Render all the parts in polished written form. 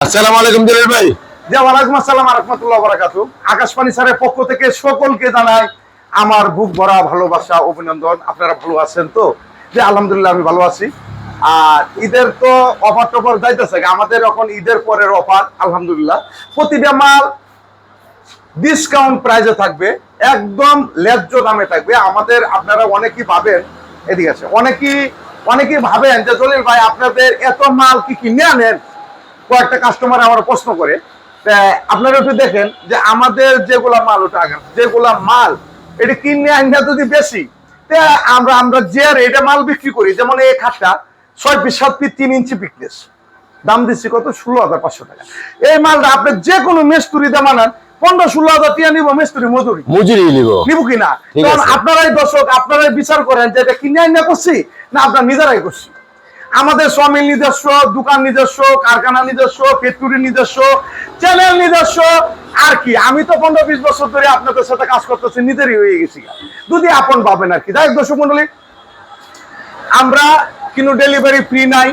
আসসালামু আলাইকুম জলিল ভাই। জি ওয়ালাইকুম আসসালাম ওয়া রাহমাতুল্লাহি ওয়া বারাকাতুহু। আকাশবাণী স্যারের পক্ষ থেকে সকলকে জানাই আমার বুক ভরা ভালোবাসা, অভিনন্দন। আপনারা ভালো আছেন তো? জি আলহামদুলিল্লাহ আমি ভালো আছি। আর ঈদের তো অফার টফার যাইতেছে, আমাদের এখন ঈদের পরের অফার আলহামদুলিল্লাহ। প্রতিটা মাল ডিসকাউন্ট প্রাইসে থাকবে, একদম ন্যায্য দামে থাকবে। আমাদের আপনারা অনেকেই ভাবেন, এদিকে আছে অনেকেই ভাবেন যে জলিল ভাই আপনাদের এত মাল কি কিনে আনেন? কয়েকটা কাস্টমার আমার প্রশ্ন করে। আপনারা একটু দেখেন যে আমাদের যেগুলা মাল যেগুলা মাল এটা কিনে আইনা যদি বেশি আমরা যে রেটে মাল বিক্রি করি, যেমন এই খাটটা 6 পিস 7 পিস 3 ইঞ্চি পিকনেস, দাম দিচ্ছি কত 16,500 টাকা। এই মালটা আপনি যে কোনো মেস্তুরি দিয়ে বানান 15-16,000 টাকা নিব, মেস্তুরি মজুরি নিব কিনা? কারণ আপনারাই দর্শক, আপনারাই বিচার করেন যে এটা কিনে আইনা করছি না আপনার নিজেরাই করছি। আমাদের সমিল নিজস্ব, দোকান নিজস্ব, কারখানা নিজস্ব, ফ্যাক্টরি নিজস্ব, চ্যানেল নিজস্ব। আর কি আমি তো 15-20 বছর ধরে আপনাদের সাথে কাজ করতেছি, নিজেরই হয়ে গেছি যদি আপন পাবেন আর কি। যাই দর্শক মন্ডলী, আমরা কিন্তু ডেলিভারি ফ্রি নাই,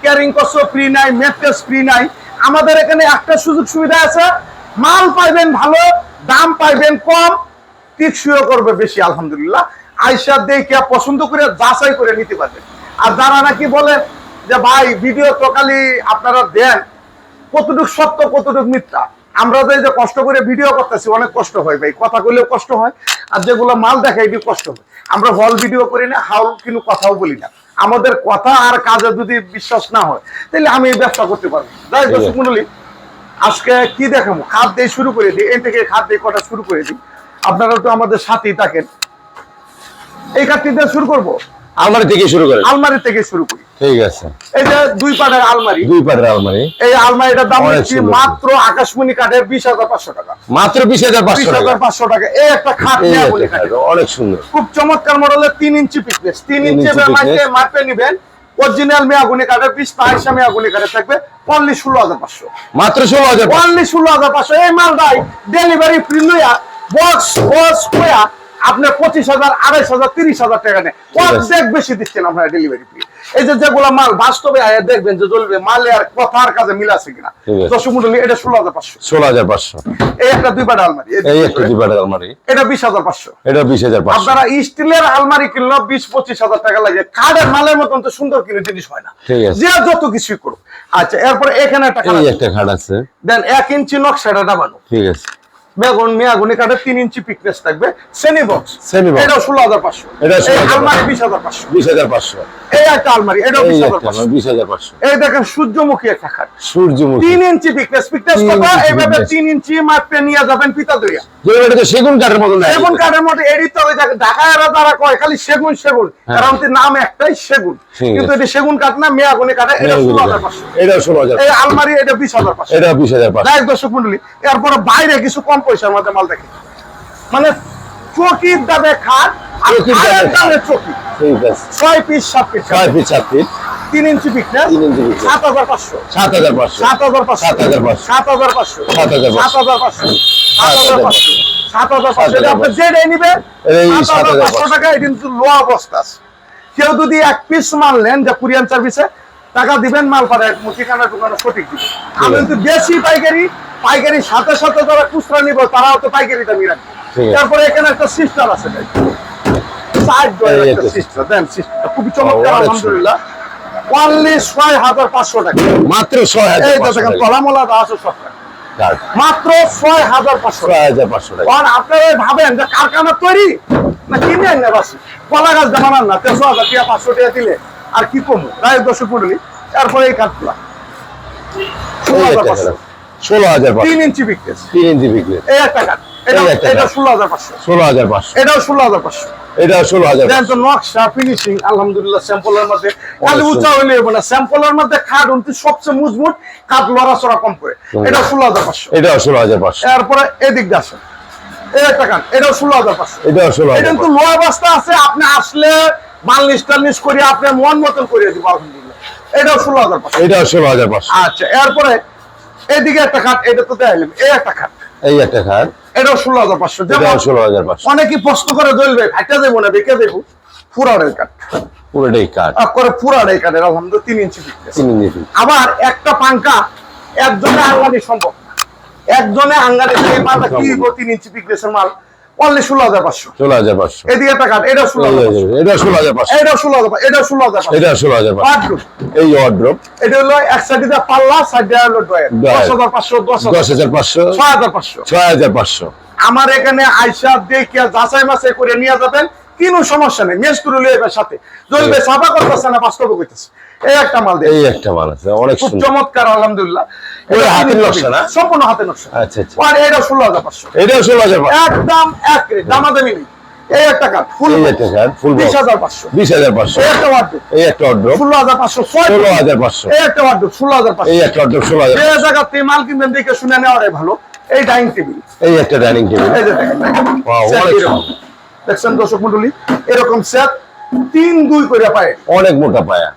ক্যারিং কস্ট ফ্রি নাই, মেট্রেস ফ্রি নাই। আমাদের এখানে একটা সুযোগ সুবিধা আছে, মাল পাইবেন ভালো, দাম পাইবেন কম, টিকসইও করবে বেশি আলহামদুলিল্লাহ। আয়সা দেখে পছন্দ করে যাচাই করে নিতে পারবেন। আর যারা নাকি বলেন যে ভাই ভিডিও তো খালি আপনারা দেন, কতটুকু সত্য কতটুকু মিথ্যা, আমরা যে কষ্ট করে ভিডিও করতেছি অনেক কষ্ট হয় ভাই, কথা কইলেও কষ্ট হয়, আর যেগুলো মাল দেখাই এটি কষ্ট হয়। আমরা হল ভিডিও করি না, হাউল কিন্তু কথাও বলি না। আমাদের কথা আর কাজে যদি বিশ্বাস না হয় তাহলে আমি এই ব্যবসা করতে পারবো। যাই দর্শক মন্ডলী, আজকে কি দেখাবো, খাদ দিয়ে শুরু করে দিই, এই থেকে খাদ দিয়ে কটা শুরু করে দিই। আপনারা তো আমাদের সাথেই থাকেন। এই কাঠটি দিয়ে শুরু করবো, আলমারি থেকে শুরু করেন। আলমারি থেকে শুরু করি, ঠিক আছে। এই যে 2 পাটের আলমারি, এই আলমারিটার দাম হচ্ছে মাত্র আকাশমণি কাঠের 20,500 টাকা, মাত্র 20,500 টাকা। এই একটা খাট নিয়ে বলি, অনেক সুন্দর, খুব চমৎকার মডেলের 3 ইঞ্চি পিকনেস, 3 ইঞ্চি মাপে নিবেন। অরিজিনাল মেয়াগুনি কাঠের, 20 পয়সা মেয়াগুনি কাঠের থাকবে, অনলি 16,500, মাত্র 16,000, অনলি 16,500। এই মালটাই ডেলিভারি ফ্রি লইয়া বক্স কয়া আপনি 25,000, 28,000, 30,000 টাকা নেয়, অর্ধেক বেশি দিচ্ছেন আপনারা ডেলিভারি ফ্রি। এই যে যেগুলো মাল বাস্তবে দেখবেন যে জ্বলবে, মালে আর কথার কাজে মিল আছে কিনা। দর্শক মন্ডলী, এটা 16,500। এই একটা 2 পাটের আলমারি, এটা 20,500, এটা 20,500। আপনারা স্টিলের আলমারি কিনলে 20-25,000 টাকা লাগে। কাঠের মালের মতন তো সুন্দর কিনে জিনিস হয় না, যে যত কিছুই করুক। আচ্ছা, এরপরে এখানে একটা খাট আছে, দেন 1 ইঞ্চি নকশাটা ডাবানো, ঠিক আছে। মেয়াগুনি কাঠের 3 ইঞ্চি পিকনেস থাকবে, সেমি বক্স, এটা 16,500। এটা আলমারি 20,500। এই একটা আলমারি, এটা 20,500। এই দেখেন সূর্যমুখী একটা খাট, 3 ইঞ্চি পিকনেস কত? এইভাবে 3 ইঞ্চি মাপে নিয়ে যাবেন পিতা দইয়া, এটা সেগুন কাঠের মতো না, সেগুন কাঠের মতো। এডি তো ওই ঢাকায় তারা কয় খালি সেগুন, কারণ নাম একটাই সেগুন, কিন্তু এটা সেগুন কাঠ না, মেয়াগুনি কাঠের। এটা 16,500, এটা 16,000। এই আলমারি এটা 20,500, এটা 20,500। লাইক দর্শক মন্ডলী, এরপর বাইরে কিছু কম পয়সার মধ্যে মাল দেখে, মানে চকির দামে খাট, আর দামে চকি, ঠিক আছে। 6 পিস 7 পিস, 3 ইঞ্চি পিকনেস, 7,500, 7,500, 7,500, 7,500। আপনি যেটাই নিবেন 7,500 টাকা। এটা কিন্তু লো অবস্থা আছে। কেউ যদি 1 পিস মাল নেন যে কুরিয়ার সার্ভিসে টাকা দিবেন, মাল পাঠায় ঠিকানা টুকানো সঠিক দিবেন। আমি কিন্তু বেশি পাইকারি সাথে সাথে যারা খুচরা নিব তারাও তো পাইকারি দামই রাখবে। তারপরে এখানে একটা সিস্টার আছে, খুবই চমৎকার আলহামদুলিল্লাহ, অনলি 6,500 টাকা, মাত্র 6,000। কলামলা আছে সব মাত্র 6,500 টাকা। কারণ আপনারা ভাবেন যে কারখানা তৈরি না কিনে আন না, বাসি কলা গাছ জানান না, 13,000 টাকা 500 টাকা দিলে আর কি কমবো। রায় দর্শক মন্ডলী, তারপরে এই কাঠগুলা 16,500, 3 ইঞ্চি পিকনেস, এই একটা কাঠ, এটা 16,500, 16,500। এটাও 16,500, এটাও 16,000। দেন তো নকশা ফিনিশিং আলহামদুলিল্লাহ, স্যাম্পলের মধ্যে খালি উঁচা হইলে হবে না, স্যাম্পলের মধ্যে খাট উন্তি সবচেয়ে মজবুত, কাঠ লড়াচড়া কম করে, এটা 16,500, এটাও 16,500। এরপরে এদিক আসে এই একটা কাঠ, এটাও 16,500, এটাও 16,000। এটা কিন্তু লো অবস্থা আছে, আপনি আসলে বার্নিশ টার্নিশ করে আপনি মন মতন করে দিব আলহামদুলিল্লাহ, এটাও 16,500, এটাও 16,500। আচ্ছা, এরপরে এদিকে একটা খাট, এটা তো দেখাইলাম। এই একটা খাট, এই একটা খাট, এটাও 16,500। যেমন 16,500। অনেকেই প্রশ্ন করে জ্বলবে ফাটা দেবো না বেঁকে দেবো, পুরাটাই কাঠ, পুরাটাই কাঠ করে, পুরাটাই কাঠের আলহামদুলিল্লাহ, 3 ইঞ্চি পিকনেস। আবার একটা পাঙ্কা একজনে আঙ্গানি সম্ভব না। একজনে আঙ্গানি থেকে মালটা কি 3 ইঞ্চি পিকনেসের মাল অনলি 16,500। 16,500 এদিকে টাকা, এটা 16,500, এটা 16,500 এটা 16,500, এটা 16,500, এটা 16,500 ওয়ার্ডরোব। এই ওয়ার্ডরোব এটা হলো এক সাইডে পাল্লা, সাইডে হলো ড্রয়ার। 10,500, 10,500 6,500। 6,500 আমার এখানে আইসা দেখে যাচাই মাচাই করে নিয়ে যাবেন, কোনো সমস্যা নেই। মেস্তুরি লইবেন সাথে, জ্বলবে সাফা করতেছে না, বাস্তব কইতেছে। এই একটা মাল দেয়, এই একটা মাল আছে অনেক খুব সুন্দর। চমৎকার, আলহামদুলিল্লাহ। এটা হাতের নকশা না? সম্পূর্ণ হাতের নকশা। আচ্ছা আচ্ছা, আর এটা 16,500, এটাও 16,500 একদম এক রেট, দামাদামি নেই। এই একটা কাঠ ফুল, এই একটা কাঠ ফুল 20,500। 20,500 এই একটা ওয়ার্ডরোব, এই একটা ওয়ার্ডরোব 16,500। 16,500 এই একটা ওয়ার্ডরোব 16,500। এই একটা ওয়ার্ডরোব 16,000 এই জায়গাতে মাল কিনবেন দেখে শুনে নেওয়াটাই ভালো। এই ডাইনিং টেবিল, এই একটা ডাইনিং টেবিল এই যে দেখেন, ওয়াও set অনেক এরকম। সুন্দর, দেখছেন দর্শক মন্ডলী, এরকম সেট 3-2 করে পায়, অনেক মোটা পায়া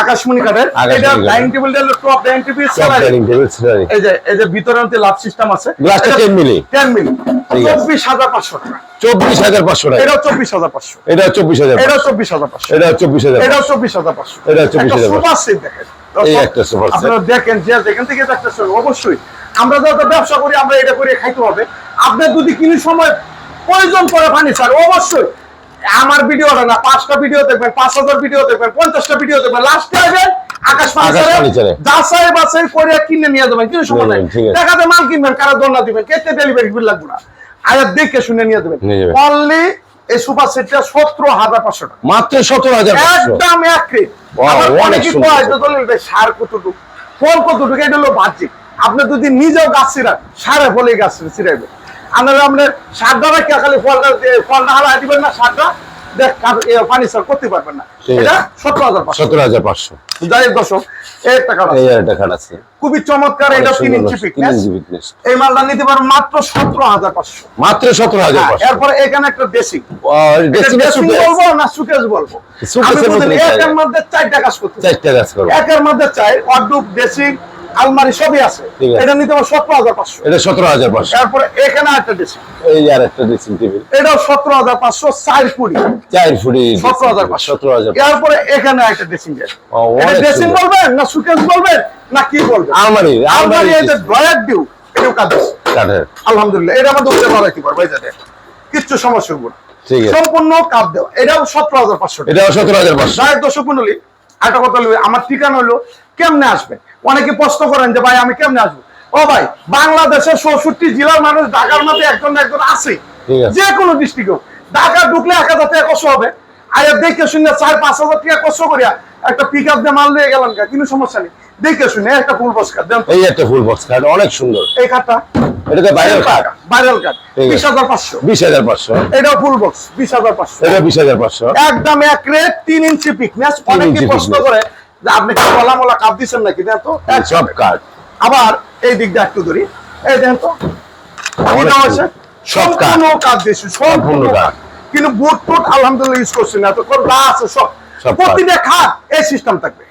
আকাশমণি কাঠের। আকাশমণি এটা কাঠের। ডাইনিং টেবিলটা হলো টপ ডাইনিং টেবিল, সব ডাইনিং টেবিল সিটারি এই যে ভিতরে অন্তে লাভ সিস্টেম আছে। গ্লাসটা 10 মিলি 10 মিলি, ঠিক আছে। 24,500 টাকা। 24,500 টাকা এটাও 24,500, এটা 24,000 এটাও 24,500, এটা 24,000 এটাও 24,500। এটা 24,500 সুপার সেট দেখেন এই দর্শক, একটা সুপার সেট আপনারা দেখেন যে যেখান থেকে দেখতেছেন, অবশ্যই আমরা যাতে ব্যবসা করি আমরা এটা করে খাইতে হবে। আপনার যদি কোনো সময় প্রয়োজন পড়ে ফার্নিচার, অবশ্যই আমার ভিডিওটা না 5টা ভিডিও দেখবেন, 5,000 ভিডিও দেখবেন, 50টা ভিডিও দেখবেন, লাস্টে আসবেন আকাশ ফার্নিচারে ফার্নিচারে। যাচাই বাছাই করে কিনে নিয়ে যাবেন, কোনো সময় নাই। ঠিক আছে। টাকাতে মাল কিনবেন, কারা দোলনা দিবেন, কেটে ডেলিভারি বিল লাগবে না, আয়াত দেখে শুনে নিয়ে যাবেন। নিয়ে যাবেন। অনলি এই সুপার সেটটা 17,500 টাকা, মাত্র 17,500 একদম এক রেট। Wow, আবার অনেক অনেকে সুন্দর। কয় যে দলিল ভাই সার কতটুকু, ফল কতটুকু, এটা হলো বাহ্যিক। আপনি যদি নিজেও গাছ ছিড়ান, সারে ফলে গাছ ছিড়াইবে। আপনার সারটা রাখি খালি ফলটা হারা দিবেন না, সারটা দেখ ফার্নিচার করতে পারবেন না। ঠিক আছে। এটা 17,500। 17,500 যাই হোক দর্শক, এই একটা কাঠ এই আছে, আর একটা কাঠ আছে খুবই চমৎকার। অনেক এটা 3 সুন্দর, ইঞ্চি 3 thickness। ইঞ্চি thickness। এই মালটা নিতে পারেন মাত্র 17,500। মাত্র 17,500 এরপরে এখানে একটা ড্রেসিং, ড্রেসিং ড্রেসিং বলবো না সুকেস বলবো, আমি সুকেসের বলতে মতনই একের চাই। মধ্যে 4টা কাজ করতে, 4টা কাজ করব একের মধ্যে চাই ওয়ার্ডরোব, ড্রেসিং, আলমারি সবই আছে। ঠিক আছে। এটা নিতে হবে 17,500। এটা 17,500 তারপরে এখানে একটা ড্রেসিং, এই আর একটা ড্রেসিং টেবিল এটাও 17,500, 4 ফুটি 4 ফুটি 17,500। 17,500 এরপরে এখানে একটা ড্রেসিং টেবিল। ও, এটা অনেক ড্রেসিং সুন্দর। বলবেন না সুকেস বলবেন না কি বলবেন? আলমারি আলমারি এই যে ড্রয়ার দিও, এটাও কাজ আছে। কাঠের আলহামদুলিল্লাহ, এটা আমাদের উঠে বাড়াইতে পারবো, এই যে দেখেন, কিচ্ছু সমস্যা হবে না, ঠিক আছে সম্পূর্ণ কাজ দেওয়া। এটাও 17,500 টাকা। এটাও 17,500 যাই হোক দর্শক মন্ডলী, একটা কথা বলবো, আমার ঠিকানা হলো কেমনে আসবেন। অনেকে প্রশ্ন করেন যে ভাই আমি কেমনে আসবো। ও ভাই, বাংলাদেশের 64 জেলার মানুষ ঢাকার মধ্যে একজন না একজন আছে, ঠিক আছে। যে কোনো ডিস্ট্রিক্টে। ঢাকা ঢুকলে 1,000 টাকা কষ্ট হবে, আর দেখে শুনে 4-5,000 টাকা কষ্ট করিয়া একটা পিক আপ দিয়ে মাল নিয়ে গেলাম, কোনো সমস্যা নেই। দেখে শুনে একটা ফুল বস্কার দেন। এই একটা ফুল বক্স কাঠ অনেক সুন্দর এই কাঠটা এটাকে ভাইরাল কাঠ ভাইরাল কাঠ, ঠিক আছে। 20,500। 20,500 এটাও ফুল বক্স 20,500। এটা 20,500 একদম এক রেট, 3 ইঞ্চি পিকনেস। 3 অনেকে ইঞ্চি প্রশ্ন thickness। করে যে আপনি কি কলা মলা কাপ দিচ্ছেন নাকি, দেন তো সব কাঠ আবার এই দিকটা একটু ধরি, এই দেন তো অনেক এটা হচ্ছে সব কাঠ। সম্পূর্ণ কাজ দিয়েছি, সম্পূর্ণ সম্পূর্ণ কাজ। কিন্তু বুট টুট আলহামদুলিল্লাহ ইউজ করছি না, তো যা আছে সব সব কাঠ। প্রতিটা খাট এই সিস্টেম থাকবে।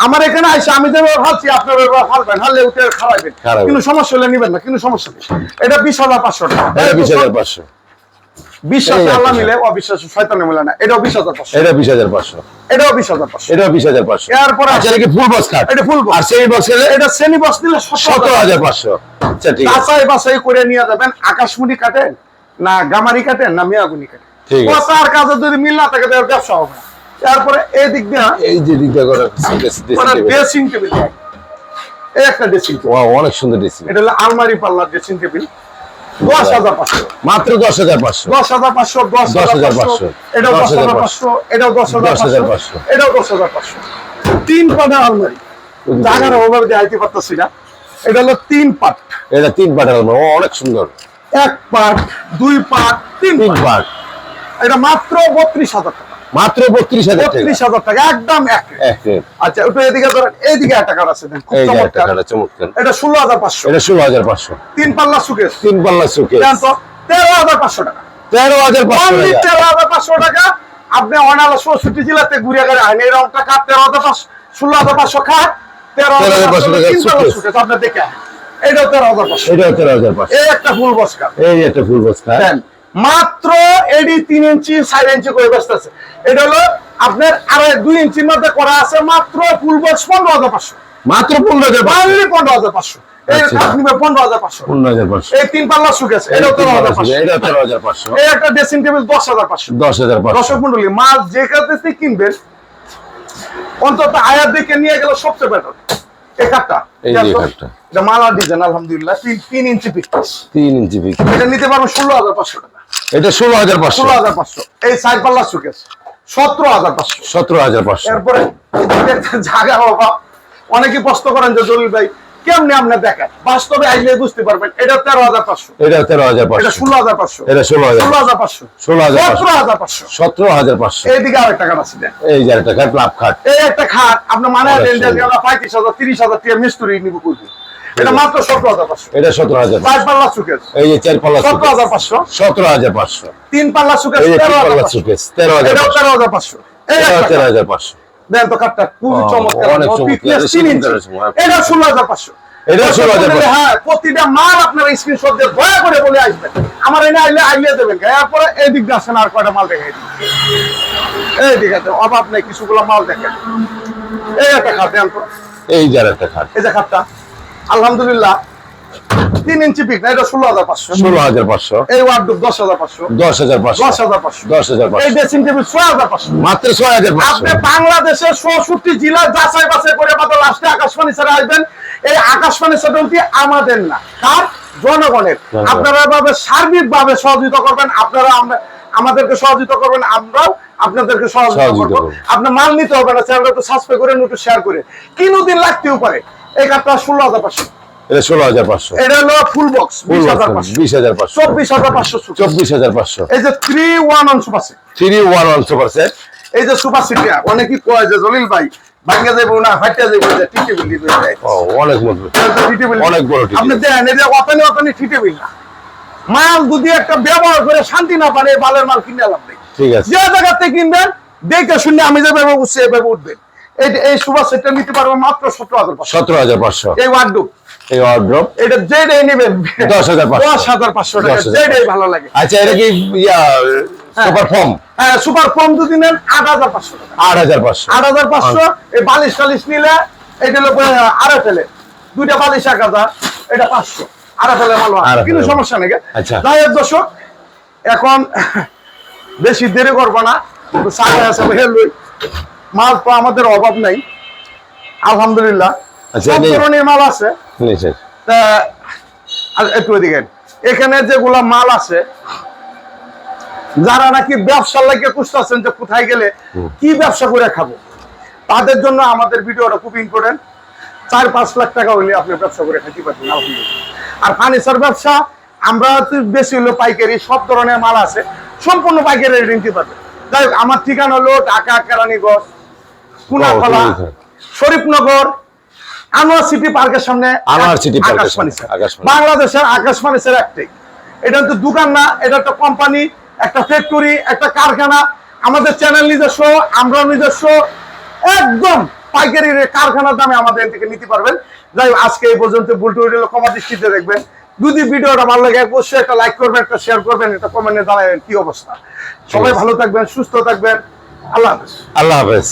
আমার এখানে আইসা আমি যেভাবে ভাবছি আপনার ফালবেন, হারলে উঠে খাওয়াইবেন, খাওয়াইবেন। কিন্তু সমস্যা হলে নিবেন না, কিন্তু সমস্যা নেই। এটা 20,500 টাকা। এটা 20,500 বিশ্বাস এই আল্লাহ একটা মিলে, অবিশ্বাস শয়তানে মিলে না। এটাও 20,500, এটা 20,500 এটাও 20,500। এটাও 20,500 এরপরে আচ্ছা এটা কি ফুল বক্স কাঠ এটা ফুল আর সেই বক্স এর এটা শ্রেণী বক্স দিলে 17,500 আচ্ছা ঠিক আছে বাছাই বাছাই করে নিয়ে যাবেন। আকাশমণি কাটেন না গামারি কাটেন না মিয়াগুনি কাটেন, ঠিক আছে। কথার কাজে যদি মিল না থাকে তাহলে ব্যবসা হবে না। তারপরে এই দিক দিয়ে এই যে দিকটা করা ড্রেসিং টেবিল, এই একটা ড্রেসিং টেবিল, ওয়াও অনেক সুন্দর ড্রেসিং এটা হলো আলমারি পাল্লার ড্রেসিং টেবিল, 10,500। মাত্র 10,500 10,500, 10,500, এটাও 10,500, এটাও 10,500, এটাও 10,500। 3 পাটের আলমারি, জায়গার অভাবে দেখাইতে পারতেছি না। এটা হলো 3 পাট, এটা 3 পাটের আলমারি অনেক সুন্দর 1 পাট, 2 পাট, 3 3 পাট। পাট এটা মাত্র 32,000 টাকা, মাত্র 32,000 টাকা 32,000 টাকা, একদম এক রেট। এক রেট আচ্ছা একটু এদিকে ধরেন, এইদিকে একটা কাঠ আছে দেন, খুব এই যে একটা চমৎকার। কাঠ চমৎকার এটা 16,500, এটা 16,500 3 পাল্লা সুকেস, 3 পাল্লা সুকেস দেন তো 13,500 টাকা, 13,500 অনলি টাকা 13,500 টাকা। আপনি অনালা 64 জেলাতে ঘুরে ঘুরে আইন, এরকম টাকা 13,500, 16,500 খাট, 13,500 টাকা 3 পাল্লা সুকেস। সুকেস। আপনি দেখে আইন, এটাও 13,500। এটাও 13,500 এই একটা ফুল বস্কা এই একটা ফুল বক্স কাঠ দেন, মাত্র এডি 3 ইঞ্চি 4 ইঞ্চি করে ব্যস্ত আছে। এটা হলো আপনার 2.5 ইঞ্চির মধ্যে করা আছে, মাত্র ফুল বক্স 15,500। মাত্র 15,500 অনলি 15,500 এই আচ্ছা। খাট নিবে 15,500 15,500 এই 3 পাল্লা সুকেস এটা 13,500 এটা 13,500 এই একটা ড্রেসিং টেবিল 10,500 10,500 দর্শক মণ্ডলী মাল যে কাছে কিনবেন অন্তত আয়াত দেখে নিয়ে গেল সবচেয়ে বেটার এই খাটটা এই যে খাটটা। এটা মালা ডিজাইন আলহামদুলিল্লাহ 3 ইঞ্চি পিক 3 ইঞ্চি পিক এটা নিতে পারবো 16,500 টাকা এটা 16,500 16,500 এই সাইড পাল্লা সুকেস 17,500 17,500 এরপরে একটা জায়গা বাবা অনেকে প্রশ্ন করেন যে জলিল ভাই কেমনে আপনি দেখেন বাস্তবে আইলে বুঝতে পারবেন এটা 13,500 এটা এটা 13,500 16,500 এটা 16,000 16,500 16,500 17,500 17,500 এইদিকে আরেকটা কাঠ আছে দেন এই যে একটা খাট লাভ খাট এই একটা খাট আপনার মানে অনেক রেঞ্জের সুন্দর। গেল 35,000 30,000 টাকা মিস্ত্রি নিব করবে এটা মাত্র 17,500 এটা 17,000 চার পাল্লা সুকেস এই যে 4 পাল্লা 17,500 17,500 তিন পাল্লা সুকেস এই যে 3 পাল্লা 13,500 সুকেস এটাও 13,500 13,500 এই এটা একটা খাট। 13,500 দেন তো কাঠটা খুবই ও, চমৎকার অনেক চমৎকার। thickness এটা 3 ইঞ্চি। সুন্দর। এটা 16,500 এটা 16,500 হ্যাঁ প্রতিটা মাল আপনারা স্ক্রিনশট দিয়ে দয়া করে বলে আসবেন আমার এনে আইলে দেবেন এরপরে এই দিক দিয়ে আসেন আর কয়টা মাল দেখাই দিন এই দিক আছে অভাব নেই কিছুগুলো মাল দেখেন এই একটা খাট দেন তো এই যে একটা খাট এই যে খাটটা আলহামদুলিল্লাহ 3 ইঞ্চি পিক না এটা 16,500 16,500 এই ওয়ার্ডরোব 10,500 10,500 10,500 10,500 এই ড্রেসিং টেবিল 6,500 মাত্র 6,500 আপনি বাংলাদেশের 64 জেলা যাচাই বাছাই করে মাত্র লাস্টে আকাশবাণী ছাড়া আসবেন এই আকাশবাণী চ্যানেলটি আমাদের না কার জনগণের জনগণ। আপনারা ভাবে সার্বিক ভাবে সহযোগিতা করবেন আপনারা আমাদেরকে সহযোগিতা করবেন আমরাও আপনাদেরকে সহযোগিতা সহযোগিতা করব করব। আপনার মাল নিতে হবে না চ্যানেলটা একটু সাবস্ক্রাইব করে একটু শেয়ার করে কিনুদিন লাগতেও পারে এই কাঠটা 16,500 এটা 16,500 এটা হলো ফুল বক্স 20,500 20,500 24,500 সুপার 24,500 এই যে 3-1-1 সুপার সেট 3-1-1 সুপার সেট এই যে সুপার সিটিয়া অনেকেই কয় যে জলিল ভাই ভাঙ্গা যাইব না ফাটিয়া যাইব যে টিকে বিলি হয়ে যায় ও অনেক মজবুত টিটেবিল অনেক বড় টিটেবিল। আপনি দেন এটা অতনি অতনি টিটেবিল না মাল যদি একটা ব্যবহার করে শান্তি না পারে এই বালের মাল কিনে লাভ নেই ঠিক আছে যে জায়গাতে কিনবেন দেখে শুনে আমি যেভাবে উঠছি এভাবে উঠবেন এই সুপার সেটটা নিতে পারবো মাত্র 17,500 17,500 এই ওয়ার্ডরোব এই ওয়ার্ড্রপ এটা যেটাই নেবেন 10,500 10,500 টাকা 10,500 যেটাই ভালো লাগে আচ্ছা এটা কি ইয়া সুপার ফর্ম হ্যাঁ সুপার ফর্ম যদি নেন 8,500 টাকা 8,500 8,500 এই বালিশ টালিশ নিলে এটা হলো আড়াই ফেলে দুইটা বালিশ 1,000 এটা 500 আড়াই ফেলে মাল আড়াই কিন্তু ফেলে। সমস্যা নেই আচ্ছা। যাই হোক দর্শক এখন বেশি দেরি করবো না একটু চা আছে হেলুই মাল তো আমাদের অভাব নাই আলহামদুলিল্লাহ আচ্ছা, সব এই- ধরনের মাল আছে নিচে তা আর একটু এদিকে এখানে যেগুলা মাল আছে যারা নাকি ব্যবসা লাগে খুঁজতেছেন যে কোথায় গেলে কি ব্যবসা করে খাবো তাদের জন্য আমাদের ভিডিওটা খুব ইম্পর্টেন্ট 4-5 লাখ টাকা হইলে আপনি ব্যবসা করে খেতে পারবেন আলহামদুলিল্লাহ। আর ফার্নিচার ব্যবসা আমরা তো বেশি হলো পাইকারি সব ধরনের মাল আছে সম্পূর্ণ পাইকারি রেট নিতে পারবেন যাই হোক আমার ঠিকানা হলো ঢাকা কেরানীগঞ্জ কুনাখলা শরীফনগর আনোয়ার সিটি পার্কের সামনে আনোয়ার সিটি পার্কের আকাশ সামনে, ফার্নিচার। আকাশ ফার্নিচার। বাংলাদেশের আকাশ ফার্নিচার একটাই এটা তো দোকান না এটা একটা কোম্পানি একটা ফ্যাক্টরি একটা কারখানা আমাদের চ্যানেল নিজস্ব আমরা নিজস্ব একদম পাইকারি কারখানার দামে আমাদের থেকে নিতে পারবেন যাই হোক, আজকে এই পর্যন্ত বুলটু ক্ষমা দৃষ্টিতে দেখবেন যদি ভিডিওটা ভালো লাগে অবশ্যই একটা লাইক করবেন একটা শেয়ার করবেন একটা কমেন্টে জানাবেন কি অবস্থা সবাই ভালো থাকবেন সুস্থ থাকবেন আল্লাহ হাফেজ আল্লাহ হাফেজ